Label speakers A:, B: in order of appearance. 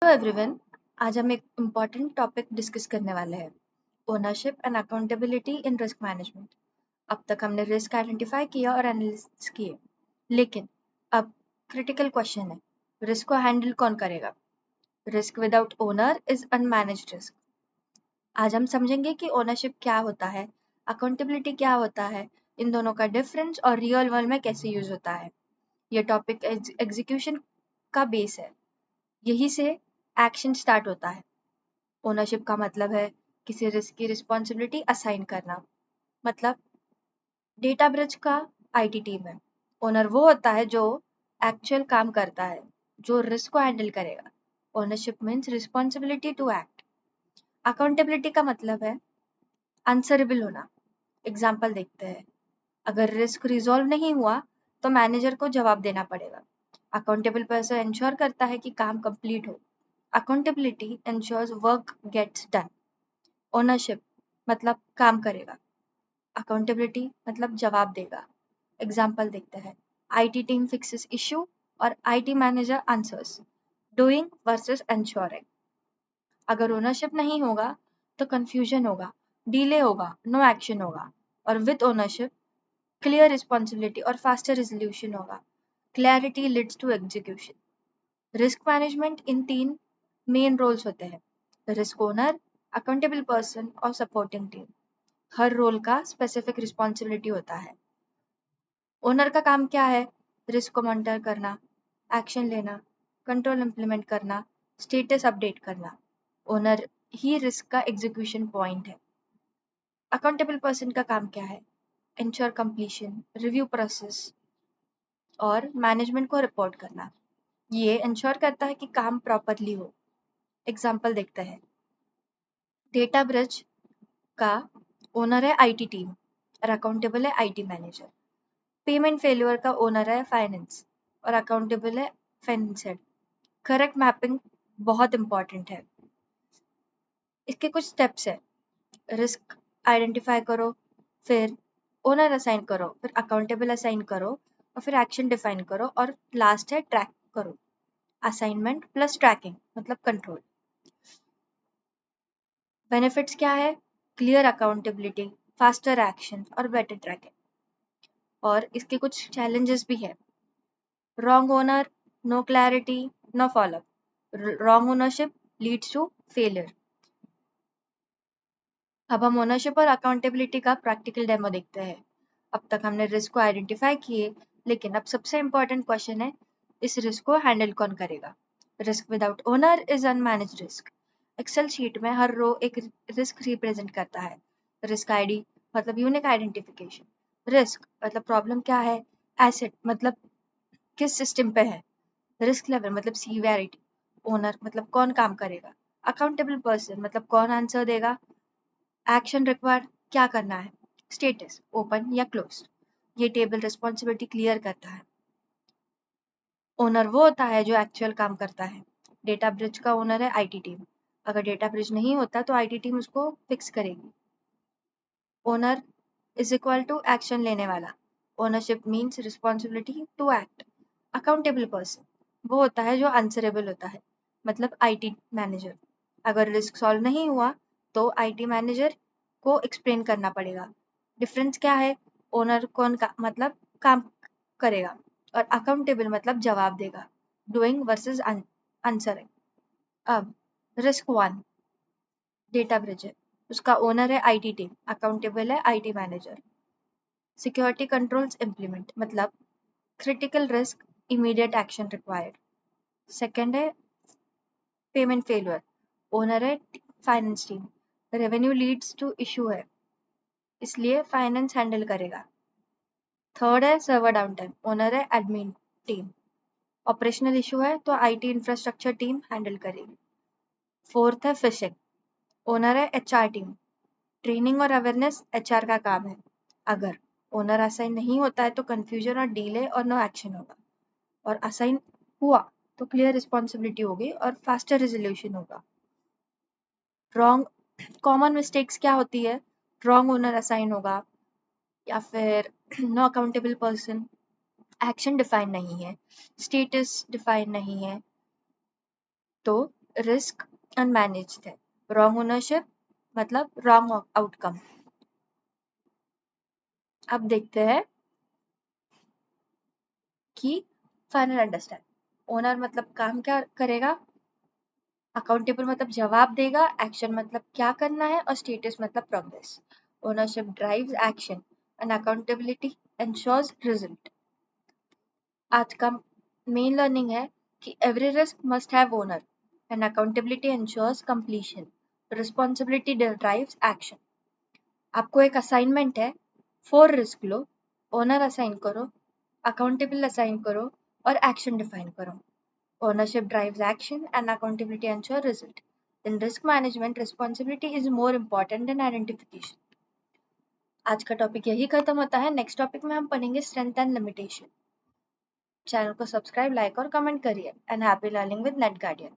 A: Hello everyone. आज हम एक इम्पॉर्टेंट टॉपिक डिस्कस करने वाले हैं, ownership and accountability in risk management. अब तक हमने रिस्क आइडेंटिफाई किया और एनालिसिस किए, लेकिन अब क्रिटिकल क्वेश्चन है, रिस्क को हैंडल कौन करेगा? Risk without owner is unmanaged risk. आज हम समझेंगे कि ओनरशिप क्या होता है, अकाउंटेबिलिटी क्या होता है, इन दोनों का डिफरेंस और रियल वर्ल्ड में कैसे यूज होता है। ये टॉपिक एग्जीक्यूशन का बेस है, यही से एक्शन स्टार्ट होता है। ओनरशिप का मतलब है किसी रिस्क की रिस्पॉन्सिबिलिटी असाइन करना। मतलब डेटा ब्रिज का आईटी टीम है, ओनर वो होता है जो एक्चुअल काम करता है, जो रिस्क को हैंडल करेगा। Ownership means responsibility to act. Accountability का मतलब है आंसरेबल होना। एग्जाम्पल देखते हैं, अगर रिस्क रिजॉल्व नहीं हुआ तो मैनेजर को जवाब देना पड़ेगा। अकाउंटेबल पर्सन इंश्योर करता है कि काम कंप्लीट हो। Accountability ensures work gets done. Ownership मतलब काम करेगा, अकाउंटेबिलिटी मतलब जवाब देगा। एग्जाम्पल देखते हैं, आईटी टीम फिक्सेस इशू और IT manager answers. Doing versus ensuring. अगर ओनरशिप नहीं होगा तो कंफ्यूजन होगा, डिले होगा, नो एक्शन होगा। और विद ओनरशिप क्लियर रिस्पॉन्सिबिलिटी और फास्टर रेजोल्यूशन होगा। Clarity leads to execution. Risk management in 3 main roles होते हैं, रिस्क ओनर, अकाउंटेबल पर्सन और सपोर्टिंग टीम। हर रोल का स्पेसिफिक रिस्पॉन्सिबिलिटी होता है। ओनर का काम क्या है? रिस्क को मॉनिटर करना, एक्शन लेना, कंट्रोल इम्प्लीमेंट करना, स्टेटस अपडेट करना। ओनर ही रिस्क का एग्जीक्यूशन पॉइंट है। अकाउंटेबल पर्सन का काम क्या है? इंश्योर कंप्लीशन, रिव्यू प्रोसेस और मैनेजमेंट को रिपोर्ट करना। ये इंश्योर करता है कि काम प्रॉपरली हो। एग्जाम्पल देखते हैं, डेटा ब्रिज का ओनर है आईटी टीम और अकाउंटेबल है आईटी मैनेजर। पेमेंट फेल्यूर का ओनर है फाइनेंस और अकाउंटेबल है फाइनेंस हेड। करेक्ट मैपिंग बहुत इंपॉर्टेंट है। इसके कुछ स्टेप्स है, रिस्क आइडेंटिफाई करो, फिर ओनर असाइन करो, फिर अकाउंटेबल असाइन करो और फिर एक्शन डिफाइन करो और लास्ट है ट्रैक करो। असाइनमेंट प्लस ट्रैकिंग मतलब कंट्रोल। बेनिफिट्स क्या है? क्लियर अकाउंटेबिलिटी, फास्टर एक्शन और बेटर ट्रैकिंग। और इसके कुछ चैलेंजेस भी है, wrong owner, no clarity, no followup. Wrong ownership leads to failure. अब हम ओनरशिप और अकाउंटेबिलिटी का प्रैक्टिकल डेमो देखते हैं। अब तक हमने रिस्क को आइडेंटिफाई किए, लेकिन अब सबसे इम्पोर्टेंट क्वेश्चन है, इस रिस्क को हैंडल कौन करेगा? Risk without owner is unmanaged risk. Excel sheet में हर रो एक रिस्क रिप्रेजेंट करता है। रिस्क आईडी मतलब यूनिक आइडेंटिफिकेशन, रिस्क मतलब प्रॉब्लम क्या है, एसेट मतलब किस सिस्टम पे है, रिस्क लेवल मतलब सीवियरिटी, ओनर मतलब कौन काम करेगा, अकाउंटेबल पर्सन मतलब कौन आंसर देगा, एक्शन रिक्वायर्ड क्या करना है, स्टेटस ओपन या क्लोज। ये टेबल रिस्पॉन्सिबिलिटी क्लियर करता है। ओनर वो होता है जो एक्चुअल काम करता है। डेटा ब्रिज का ओनर है आईटी टीम। अगर डेटा ब्रिज नहीं होता तो आईटी टीम उसको फिक्स करेगी। Owner is equal to action लेने वाला। Ownership means responsibility to act. Accountable person वो होता है जो आंसरेबल होता है, मतलब आईटी मैनेजर। अगर रिस्क सॉल्व नहीं हुआ तो आईटी मैनेजर को एक्सप्लेन करना पड़ेगा। डिफरेंस क्या है? ओनर कौन का मतलब काम करेगा और अकाउंटेबल मतलब जवाब देगा। Doing versus answering. अब रिस्क 1 डेटा ब्रिज है, उसका ओनर है आईटी टीम, अकाउंटेबल है IT manager. Security controls implement मतलब critical risk, immediate action required. Second है पेमेंट फेलियर, ओनर है finance team, revenue leads to issue है, इसलिए फाइनेंस हैंडल करेगा। थर्ड है सर्वर डाउन टाइम, ओनर है एडमिन टीम, ऑपरेशनल इशू है तो आईटी इंफ्रास्ट्रक्चर टीम हैंडल करेगी। फोर्थ है फिशिंग, ओनर है एचआर टीम, ट्रेनिंग और अवेयरनेस एचआर का काम है। अगर ओनर असाइन नहीं होता है तो कंफ्यूजन और डिले और नो एक्शन होगा, और असाइन हुआ तो क्लियर रिस्पॉन्सिबिलिटी होगी और फास्टर रेजोल्यूशन होगा। रॉन्ग कॉमन मिस्टेक्स क्या होती है? रॉन्ग ओनर असाइन होगा, या फिर no accountable person, action define नहीं है, स्टेटस डिफाइन नहीं है, तो रिस्क अनमैनेज्ड है। रॉन्ग ओनरशिप मतलब रॉन्ग आउटकम। अब देखते हैं कि फाइनल अंडरस्टैंड। ओनर मतलब काम क्या करेगा, अकाउंटेबल मतलब जवाब देगा, एक्शन मतलब क्या करना है और स्टेटस मतलब progress. Ownership drives action and accountability ensures result. आज का मेन लर्निंग है कि every risk must have owner and accountability ensures completion. Responsibility drives action. आपको एक असाइनमेंट है, 4 रिस्क लो, ओनर असाइन करो, अकाउंटेबल असाइन करो और एक्शन डिफाइन करो। Ownership drives action and accountability ensure result. In risk management, responsibility is more important than identification. आज का topic यही खत्म होता है। नेक्स्ट टॉपिक में हम पढ़ेंगे स्ट्रेंथ एंड लिमिटेशन। चैनल को सब्सक्राइब, लाइक और कमेंट करिए। And happy learning with net guardian.